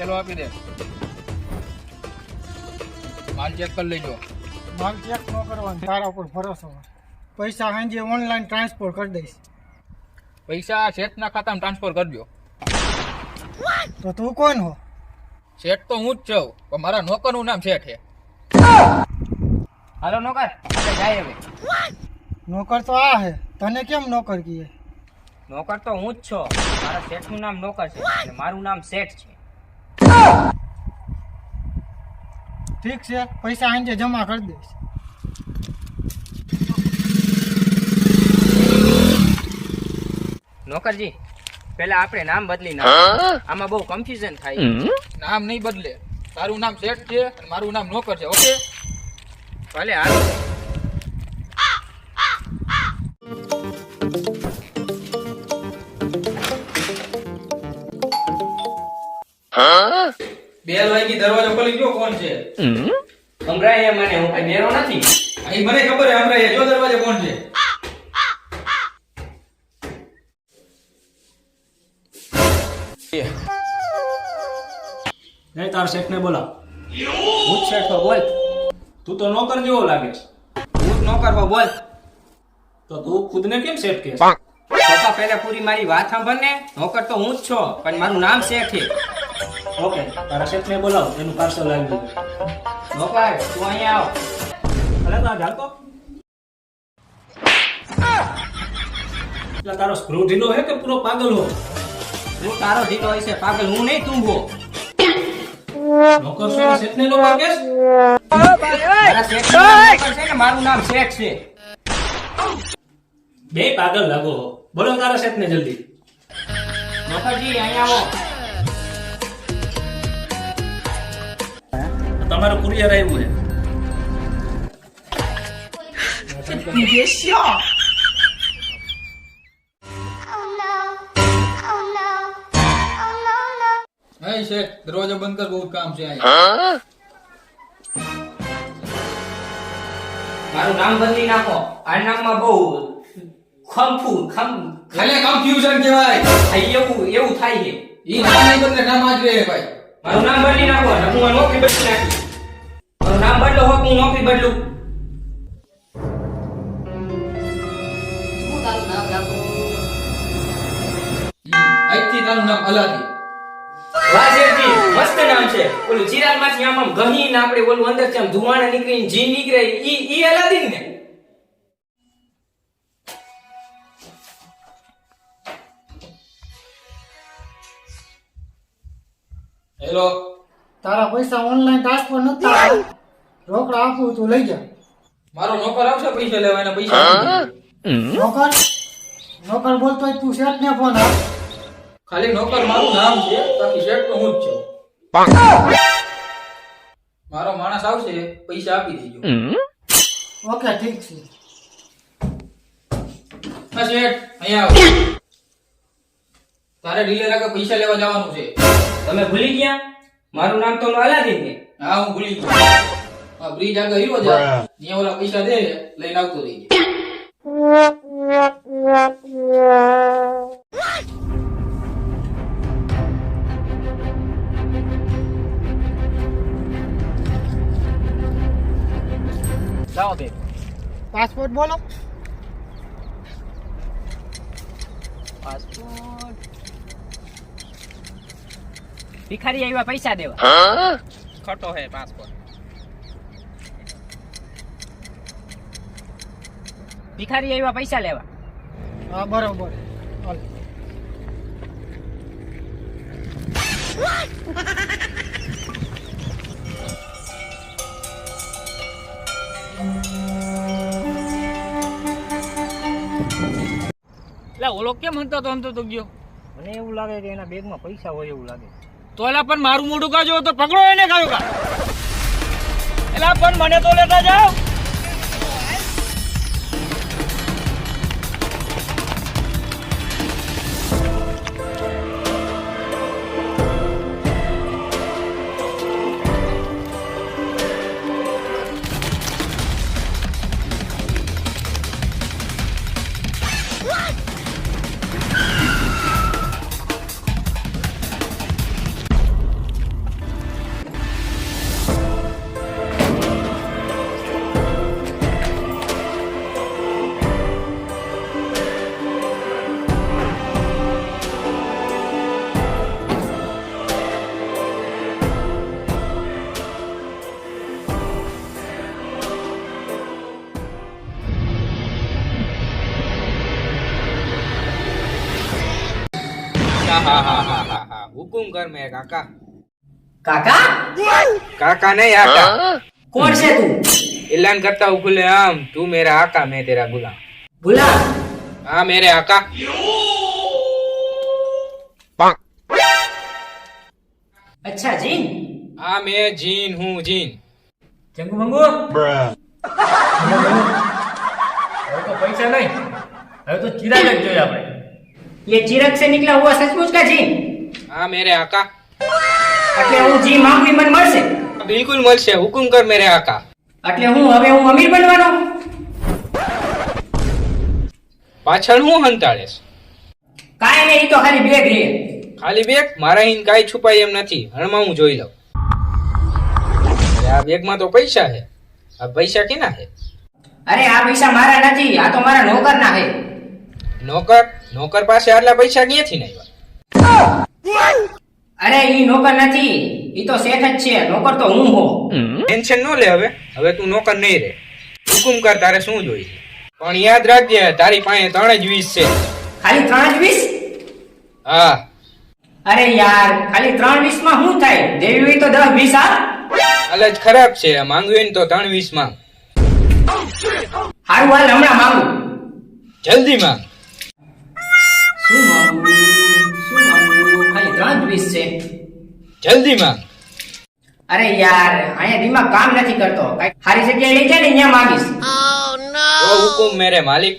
થેલો આપી દે. માલ ચેક કરી લેજો. માલ ચેક ન કરવાનું, તારા ઉપર ભરોસો હોય. પૈસા સાંજે ઓનલાઈન ટ્રાન્સફર કરી દઈશ. પૈસા શેઠના ખાતામાં ટ્રાન્સફર કરજો. તો તું કોણ હો? શેઠ તો હું જ છું, પણ મારા નોકરનું નામ શેઠ છે. હાલો નોકર, આપણે જાય હવે. નોકર તો આ હે, તને કેમ નોકર કીએ? નોકર તો હું જ છું. મારા શેઠનું નામ નોકર છે અને મારું નામ શેઠ છે. ઠીક છે, પૈસા સાંજે જમા કરી દઈશ. નોકરજી, પેલા આપણે નામ બદલી નાખીએ. આમાં બહુ કન્ફ્યુઝન થાય. નામ નહીં બદલે. તારું નામ શેઠ છે અને મારું નામ નોકર છે. ઓકે? ભલે હાલો. બેલ વાગી, દરવાજો ખોલી ગયો. કોણ છે? સંભળાય મને, હું કઈ મેરો નથી. અહીં મને ખબર છે હમણાં. જો દરવાજો કોણ છે? નહીં તાર શેઠ ને બોલાવ. હું જ શેઠ તો બોલ. તું તો નોકર જેવો લાગે છે. હું જ નોકર તો બોલ. તો તું ખુદને કેમ શેઠ કે? પપ્પા પહેલા પૂરી મારી વાત સાંભળ ને. નોકર તો હું જ છું, પણ મારું નામ શેઠ છે. ઓકે, તારા શેઠ ને બોલાવ, એનું પાર્સલ આવી ગયું. નોકર, તું અહીંયા આવ. અરે તા જાતો. એટલે તારો સ્ક્રૂ ઢીલો હે કે પૂરો પાગલ હો? તું તારો ઢીલો હોય છે પાગલ, હું નહીં તું હો. નોકર છે ને શેઠ ને નોકર કેસ? મારા શેઠ નોકર છે ને મારું નામ શેઠ છે. બે પાગલ લાગો હો. બોલો તારા શેઠ ને જલ્દી. નોકરજી અહીંયા આવો. તમારું કુરિયર આવ્યું છે. હે શેઠ, દરવાજો બંધ કર. બહુ કામ છે અહીંયા. મારું નામ બદલી નાખો. આ નામમાં બહુ ખાલી કન્ફ્યુઝન કહેવાય. એવું થાય છે. ઈ નામ નહીં બદલે, નામ આજ રહે ભાઈ. મારું નામ બદલી નાખો ને હું આ નોકરી બદલી નાખી. મારું નામ બદલો હોત હું નોકરી બદલું. આજથી તારું નામ અલાદી. વાહ શેઠજી, મસ્ત નામ છે. ઓલું ચિરાગમાંથી આમ ગહી ને આપણે ઓલું અંદરથી આમ ધુમાડા નીકળીને જી નીકળે ઈ અલાદીન ને. હેલો. તારા પૈસા ઓનલાઈન ટ્રાન્સફર નથી થતા. રોકડા આપું, તું લઈ જા. મારો નોકર આવશે પૈસા લેવા, એના પૈસા આપી દેજો. નોકર નોકર બોલતો હોય, તું શેઠ ને ફોન આપ. ખાલી નોકર મારું નામ છે, બાકી શેઠ તો હું જ છું. મારો માણસ આવશે, પૈસા આપી દેજો. ઓકે, ઠીક છે. હા શેઠ, અહીંયા આવો. તારે ડીલર આગળ પૈસા લેવા જવાનું છે. તમે ભૂલી ગયા? મારું નામ તો અલાદીન ને. હા, હું ભૂલી ગયો. હા, બ્રિજ આગળ હીરો છે. ત્યાં ઓલા પૈસા દે, લઈને આવતો રહીએ. જાઓ બે. પાસપોર્ટ બોલો. પાસપોર્ટ. ભિખારી આવ્યા પૈસા દેવા. ખોટો હે પાસપોર્ટ. ભિખારી આવ્યા પૈસા લેવા. હા, બરોબર. હાલ. એટલે ઓલો કેમ હંતો તો ગયો? મને એવું લાગે કે એના બેગમાં પૈસા હોય એવું લાગે. તો એલા પણ મારું મોઢું કાજો તો પકડો એને કાયો કા. એલા પણ મને તો લેતા જાઓ. આહાહાહાહા. હુકુમ કર મેરે કાકા. કાકા કાકા નહીં આકા. કોણ છે તું? એલાન કરતા હું ખુલે આમ, તું મેરા આકા, मैं तेरा गुलाम. ગુલામ? हाँ मेरे आका. અચ્છા જીન. हाँ मैं जीन हूँ जीन. જંગુ મંગુ હવે તો પૈસા નહીં, હવે તો ચિરાગ જ જોઈએ આપણે. ये चिरग से निकला हुआ सचमुच का जीन? हाँ मेरे आका. એટલે હું જી માંગુ ઈ મને મળશે? बिल्कुल મળશે. હુકુમ કર મેરે આકા. એટલે હવે હું અમીર બનવાનો? પાછળ હું હંતાળેશ? કાંઈ નહીં, ઈ તો ખાલી બેગ રે. ખાલી બેગ? મારા હિન કાંઈ છુપાય એમ નથી. હણમાં હું જોઈ લઉં. અરે આ બેગમાં તો પૈસા છે. આ પૈસા કેના છે? અરે આ પૈસા મારા નથી, આ તો મારા નોકરના છે. નોકર? નોકર પાસે આટલા પૈસા ક્યાંથી આવ્યા? અરે ઈ નોકર નથી, ઈ તો શેઠ જ છે. નોકર તો હું હો. ટેન્શન ન લે. હવે તું નોકર નહીં રે. હુકુમ કર, તારે શું જોઈએ? પણ યાદ રાખજે, તારી પાસે 3 જ 20 છે. ખાલી 3 જ 20? હા. અરે યાર, ખાલી 3 20 માં શું થાય? દેવી હોય તો 10 20 આ. હાલત ખરાબ છે. માંગવી હોય ને તો 3 20 માંગ. હારું હાલ, હમણાં માંગુ. જલ્દી માંગ. શું માંગુ? ખાલી 3 જ 20 છે. જલ્દી માંગ. અરે યાર, અહીંયા દિમાગ કામ નથી કરતો. કઈ સારી જગ્યાએ લઈ જાય ને અહીંયા માંગીશ. તો હુકુમ મેરે માલિક.